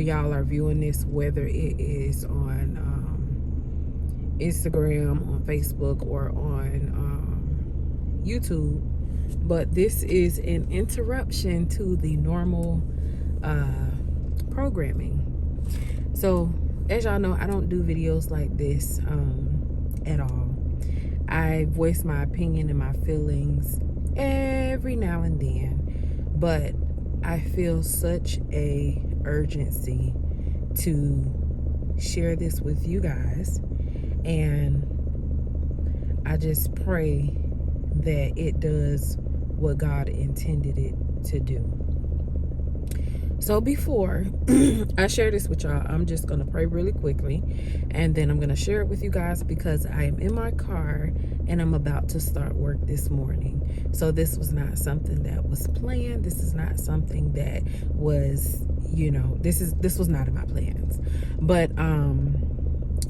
y'all are viewing this, whether it is on Instagram, on Facebook, or on YouTube. But this is an interruption to the normal programming. So as y'all know, I don't do videos like this at all. I voice my opinion and my feelings every now and then, but I feel such a urgency to share this with you guys, and I just pray that it does what God intended it to do. So before I share this with y'all, I'm just going to pray really quickly, and then I'm going to share it with you guys because I am in my car and I'm about to start work this morning. So this was not something that was planned. This is not something that was, this was not in my plans. But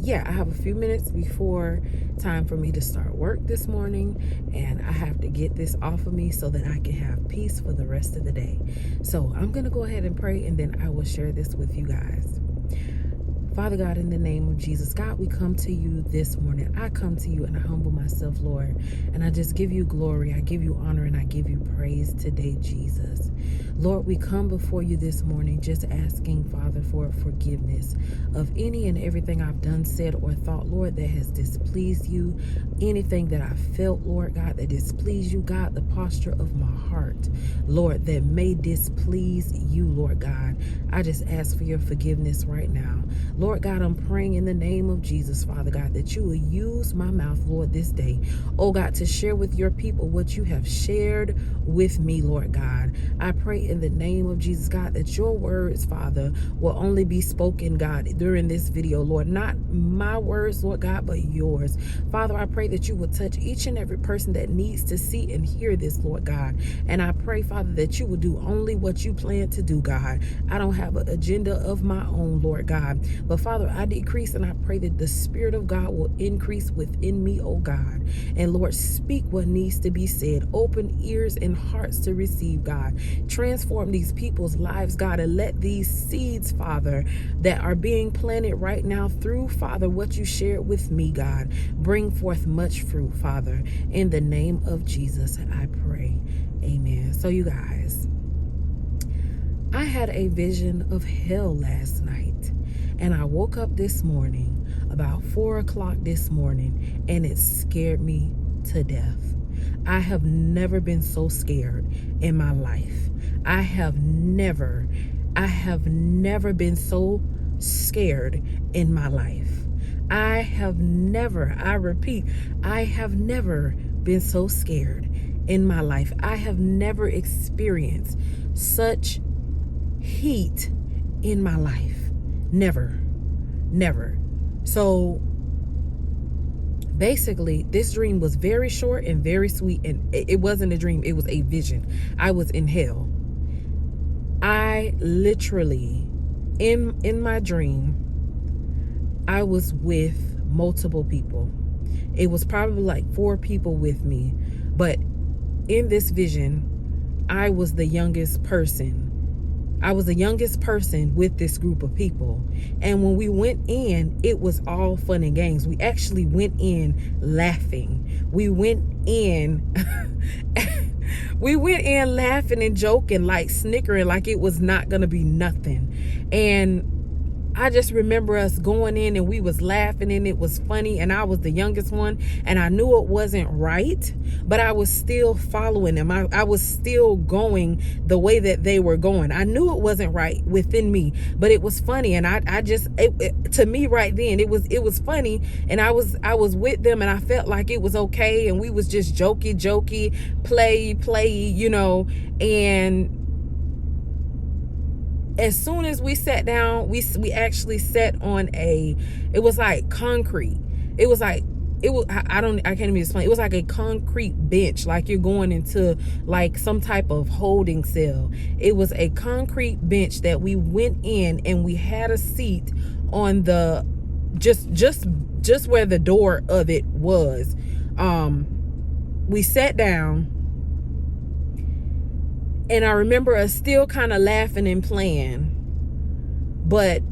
yeah, I have a few minutes before time for me to start work this morning, and I have to get this off of me so that I can have peace for the rest of the day. So I'm going to go ahead and pray, and then I will share this with you guys. Father God, in the name of Jesus, God, we come to you this morning. I come to you and I humble myself, Lord, and I just give you glory, I give you honor, and I give you praise today, Jesus. Lord, we come before you this morning just asking, Father, for forgiveness of any and everything I've done, said, or thought, Lord, that has displeased you, anything that I felt, Lord God, that displeased you, God, the posture of my heart, Lord, that may displease you, Lord God. I just ask for your forgiveness right now. Lord God, I'm praying in the name of Jesus, Father God, that you will use my mouth, Lord, this day, oh God, to share with your people what you have shared with me, Lord God. I pray in the name of Jesus, God, that your words, Father, will only be spoken, God, during this video, Lord, not my words, Lord God, but yours. Father, I pray that you will touch each and every person that needs to see and hear this, Lord God. And I pray, Father, that you will do only what you plan to do, God. I don't have an agenda of my own, Lord God. But Father, I decrease, and I pray that the Spirit of God will increase within me, oh God. And Lord, speak what needs to be said. Open ears and hearts to receive, God. Transform these people's lives, God, and let these seeds, Father, that are being planted right now through, Father, what you shared with me, God, bring forth much fruit, Father. In the name of Jesus, I pray. Amen. So you guys, I had a vision of hell last night, and I woke up this morning about 4 o'clock this morning, and it scared me to death. I have never been so scared in my life. I have never been so scared in my life. I repeat, I have never been so scared in my life. I have never experienced such heat in my life. Never. So basically, this dream was very short and very sweet, and it wasn't a dream, it was a vision. I was in hell. I literally, in my dream, I was with multiple people. It was probably like 4 people with me, but in this vision, I was the youngest person. I was the youngest person with this group of people. And when we went in, it was all fun and games. We actually went in laughing. We went in laughing and joking, like snickering, like it was not gonna be nothing. And I just remember us going in and we was laughing and it was funny, and I was the youngest one, and I knew it wasn't right, but I was still following them. I was still going the way that they were going. I knew it wasn't right within me, but it was funny, and to me right then it was funny, and I was with them, and I felt like it was okay, and we was just jokey, play, and as soon as we sat down, we actually sat on it was like concrete. I can't even explain. It was like a concrete bench, like you're going into like some type of holding cell. It was a concrete bench that we went in, and we had a seat on the just where the door of it was. We sat down, and I remember us still kind of laughing and playing, But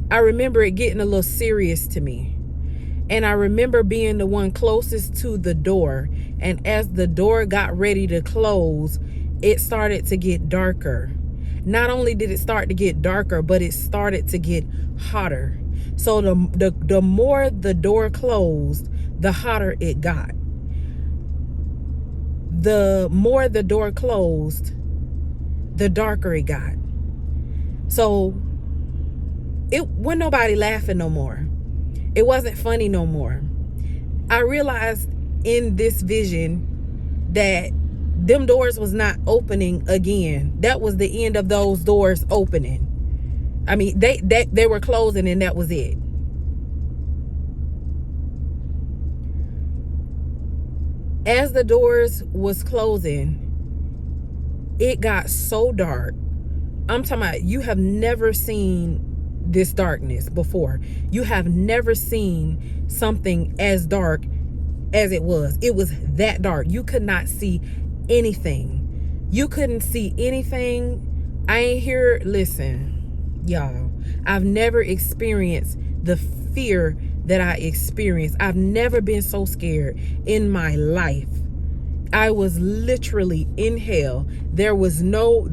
I remember it getting a little serious to me. And I remember being the one closest to the door. And as the door got ready to close, it started to get darker. Not only did it start to get darker, but it started to get hotter. So the more the door closed, the hotter it got. The more the door closed, the darker it got. So it wasn't nobody laughing no more. It wasn't funny no more. I realized in this vision that them doors was not opening again. That was the end of those doors opening. I mean, they were closing, and that was it. As the doors was closing, it got so dark. I'm talking about, you have never seen this darkness before. You have never seen something as dark as it was. It was that dark. You could not see anything. You couldn't see anything. I ain't here. Listen, y'all, I've never experienced the fear that I experienced. I've never been so scared in my life. I was literally in hell. There was no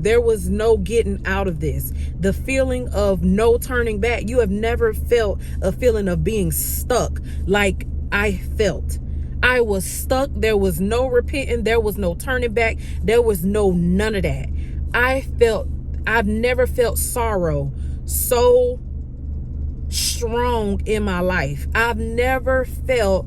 getting out of this. The feeling of no turning back. You have never felt a feeling of being stuck like I felt. I was stuck. There was no repenting. There was no turning back. There was none of that. I've never felt sorrow so strong in my life. I've never felt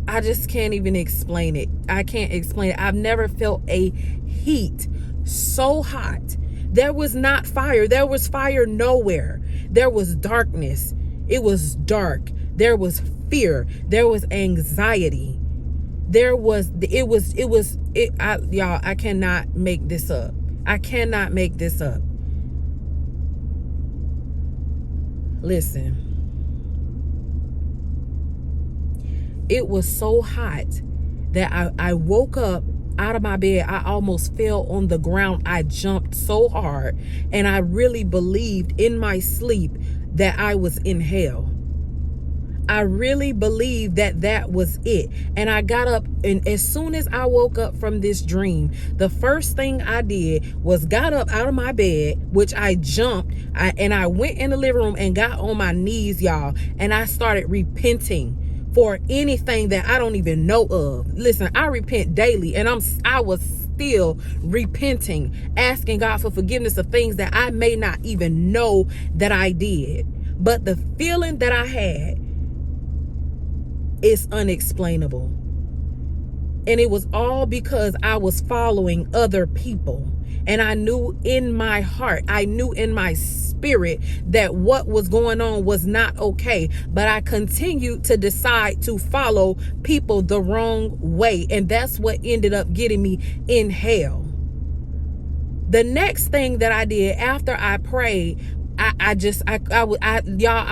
I just can't even explain it. I can't explain it. I've never felt a heat so hot. There was not fire. There was fire nowhere. There was darkness. It was dark. There was fear. There was anxiety. Y'all, I cannot make this up. I cannot make this up. Listen. It was so hot that I woke up out of my bed. I almost fell on the ground. I jumped so hard, and I really believed in my sleep that I was in hell. I really believed that was it. And I got up, and as soon as I woke up from this dream, the first thing I did was got up out of my bed, which I jumped, and I went in the living room and got on my knees, y'all, and I started repenting for anything that I don't even know of. Listen, I repent daily, and I was still repenting, asking God for forgiveness of things that I may not even know that I did. But the feeling that I had is unexplainable. And it was all because I was following other people. And I knew in my heart, I knew in my spirit that what was going on was not okay. But I continued to decide to follow people the wrong way. And that's what ended up getting me in hell. The next thing that I did after I prayed, I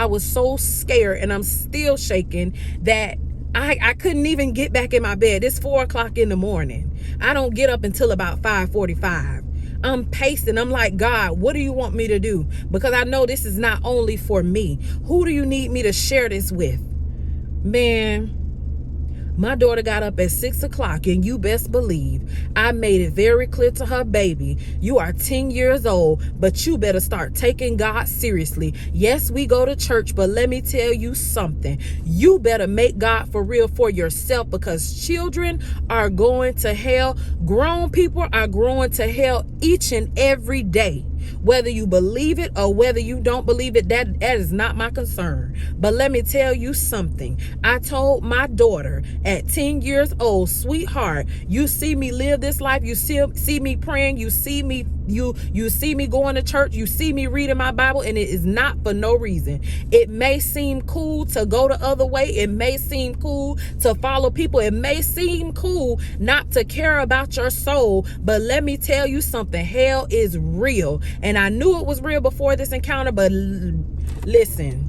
was so scared, and I'm still shaking, that I couldn't even get back in my bed. It's 4:00 in the morning. I don't get up until about 5:45. I'm pacing. I'm like, God, what do you want me to do? Because I know this is not only for me. Who do you need me to share this with? Man, my daughter got up at 6 o'clock, and you best believe I made it very clear to her, baby, you are 10 years old, but you better start taking God seriously. Yes, we go to church, but let me tell you something. You better make God for real for yourself, because children are going to hell. Grown people are going to hell each and every day. Whether you believe it or whether you don't believe it, that is not my concern. But let me tell you something. I told my daughter at 10 years old, sweetheart, you see me live this life. You see me praying. You see me going to church. You see me reading my Bible, and it is not for no reason. It may seem cool to go the other way. It may seem cool to follow people. It may seem cool not to care about your soul. But let me tell you something. Hell is real. And I knew it was real before this encounter, but listen,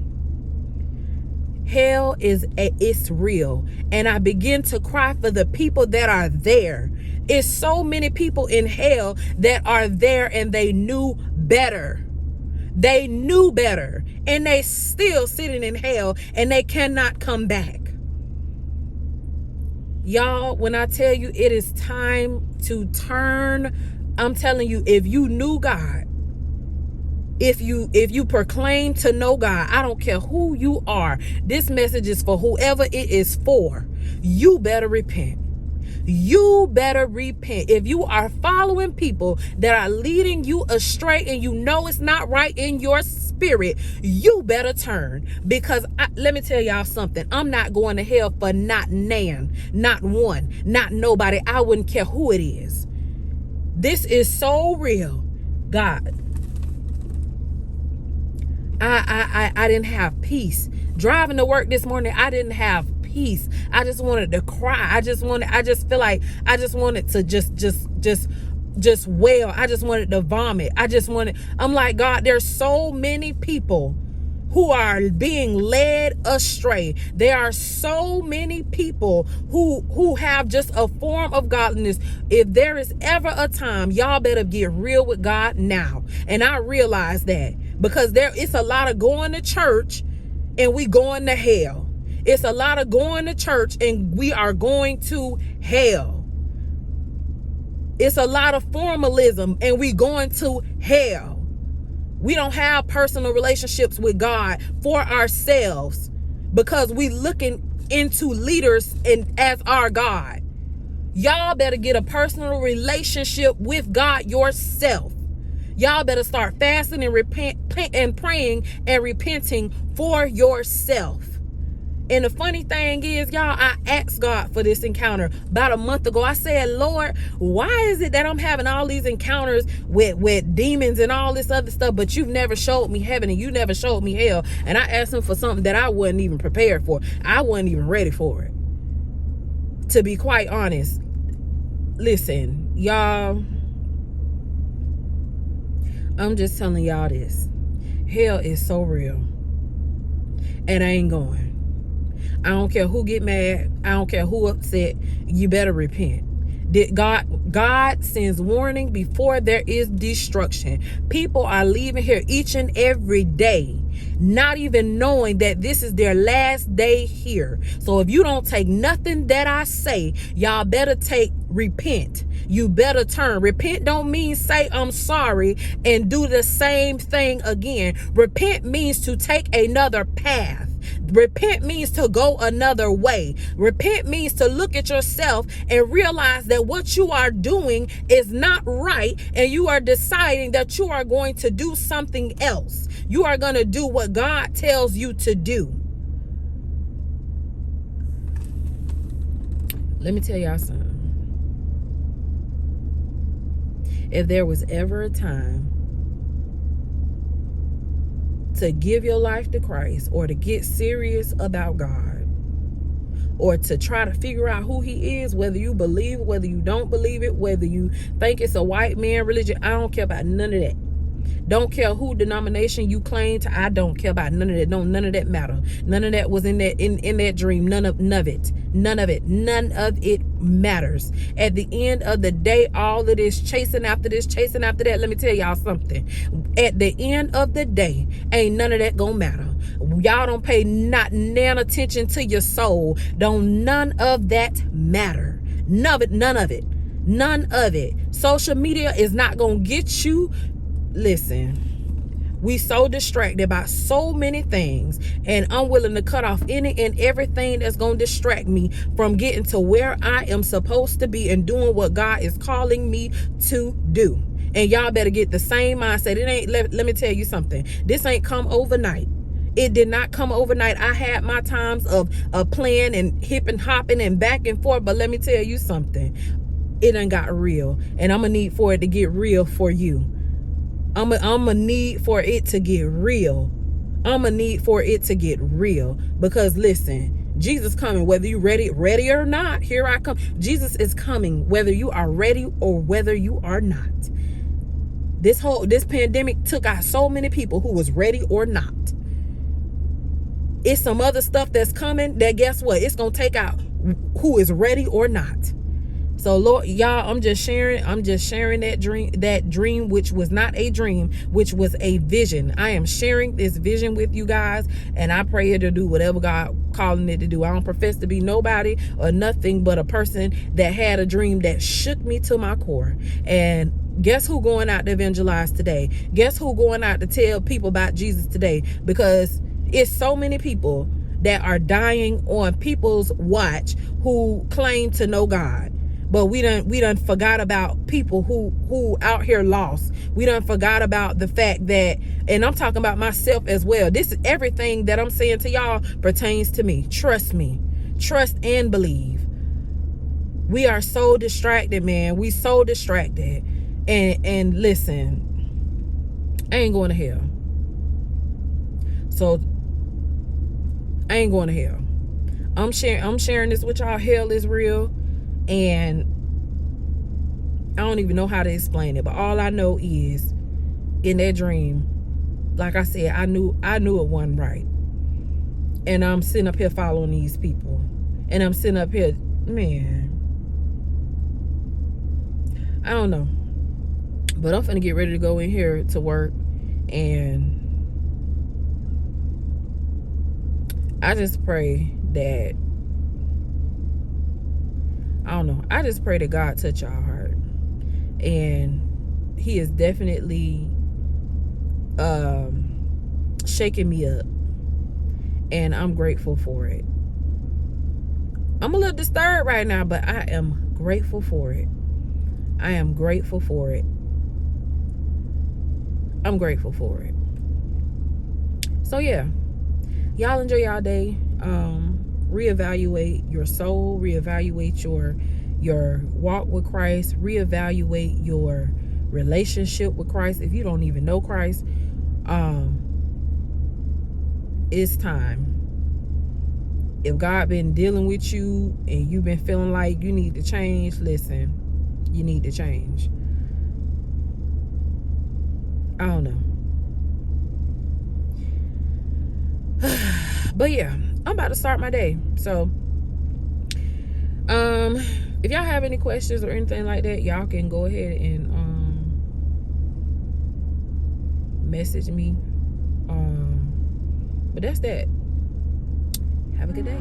hell it's real. And I begin to cry for the people that are there. It's so many people in hell that are there and they knew better. They knew better, and they still sitting in hell, and they cannot come back. Y'all, when I tell you it is time to turn, I'm telling you, if you knew God, if you proclaim to know God, I don't care who you are, this message is for whoever it is for. You better repent. You better repent. If you are following people that are leading you astray and you know it's not right in your spirit, you better turn. Because let me tell y'all something. I'm not going to hell for not nan, not one, not nobody. I wouldn't care who it is. This is so real. God, I didn't have peace. Driving to work this morning, I didn't have peace. I just wanted to cry. I just feel like I just wanted to just wail. I just wanted to vomit. I'm like, God, there's so many people who are being led astray. There are so many people who have just a form of godliness. If there is ever a time, y'all better get real with God now. And I realize that because it's a lot of going to church and we going to hell. It's a lot of going to church and we are going to hell. It's a lot of formalism and we going to hell. We don't have personal relationships with God for ourselves because we looking into leaders and as our God. Y'all better get a personal relationship with God yourself. Y'all better start fasting and praying and repenting for yourself. And the funny thing is, y'all, I asked God for this encounter about a month ago. I said, Lord, why is it that I'm having all these encounters with demons and all this other stuff, but you've never showed me heaven and you never showed me hell? And I asked him for something that I wasn't even prepared for. I wasn't even ready for it. To be quite honest, listen, y'all, I'm just telling y'all this. Hell is so real. And I ain't going. I don't care who get mad. I don't care who upset. You better repent. God sends warning before there is destruction. People are leaving here each and every day, not even knowing that this is their last day here. So if you don't take nothing that I say, y'all better repent. You better turn. Repent don't mean say I'm sorry and do the same thing again. Repent means to take another path. Repent means to go another way. Repent means to look at yourself and realize that what you are doing is not right, and you are deciding that you are going to do something else. You are going to do what God tells you to do. Let me tell y'all something. If there was ever a time to give your life to Christ, or to get serious about God, or to try to figure out who he is, whether you believe it, whether you don't believe it, whether you think it's a white man religion, I don't care about none of that. Don't care who denomination you claim to. I don't care about none of that. No, none of that matter. None of that was in that dream. None of it matters. At the end of the day, all of this chasing after this, chasing after that, let me tell y'all something. At the end of the day, ain't none of that gonna matter. Y'all don't pay not nan attention to your soul. Don't none of that matter. None of it. Social media is not gonna get you. Listen, we so distracted by so many things, and I'm willing to cut off any and everything that's going to distract me from getting to where I am supposed to be and doing what God is calling me to do. And y'all better get the same mindset. It ain't, let me tell you something. This ain't come overnight. It did not come overnight. I had my times of playing and hip and hopping and back and forth, but let me tell you something. It done got real, and I'm going to need for it to get real for you. I'm gonna need for it to get real. Because listen, Jesus coming, whether you ready or not. Here I come. Jesus is coming, whether you are ready or whether you are not. This pandemic took out so many people who was ready or not. It's some other stuff that's coming that, guess what? It's gonna take out who is ready or not. So Lord, y'all, I'm just sharing that dream, which was not a dream, which was a vision. I am sharing this vision with you guys, and I pray it to do whatever God calling it to do. I don't profess to be nobody or nothing but a person that had a dream that shook me to my core. And guess who going out to evangelize today? Guess who going out to tell people about Jesus today? Because it's so many people that are dying on people's watch who claim to know God. But we done forgot about people who out here lost. We done forgot about the fact that, and I'm talking about myself as well. This is everything that I'm saying to y'all pertains to me. Trust me. Trust and believe. We are so distracted, man. We so distracted. And listen, I ain't going to hell. So I ain't going to hell. I'm sharing this with y'all. Hell is real. And I don't even know how to explain it, but all I know is in that dream, like I said, I knew it wasn't right. And I'm sitting up here following these people. And I'm sitting up here, man, I don't know. But I'm finna get ready to go in here to work. And I just pray that, I don't know, I just pray that God touch y'all heart. And he is definitely shaking me up. And I'm grateful for it. I'm a little disturbed right now, but I am grateful for it. I am grateful for it. I'm grateful for it. So yeah, y'all enjoy y'all day. Reevaluate your soul, reevaluate your walk with Christ, reevaluate your relationship with Christ. If you don't even know Christ, it's time. If God been dealing with you and you've been feeling like you need to change, listen, you need to change. I don't know. But yeah, I'm about to start my day. So if y'all have any questions or anything like that, y'all can go ahead and message me. But that's that. Have a good day.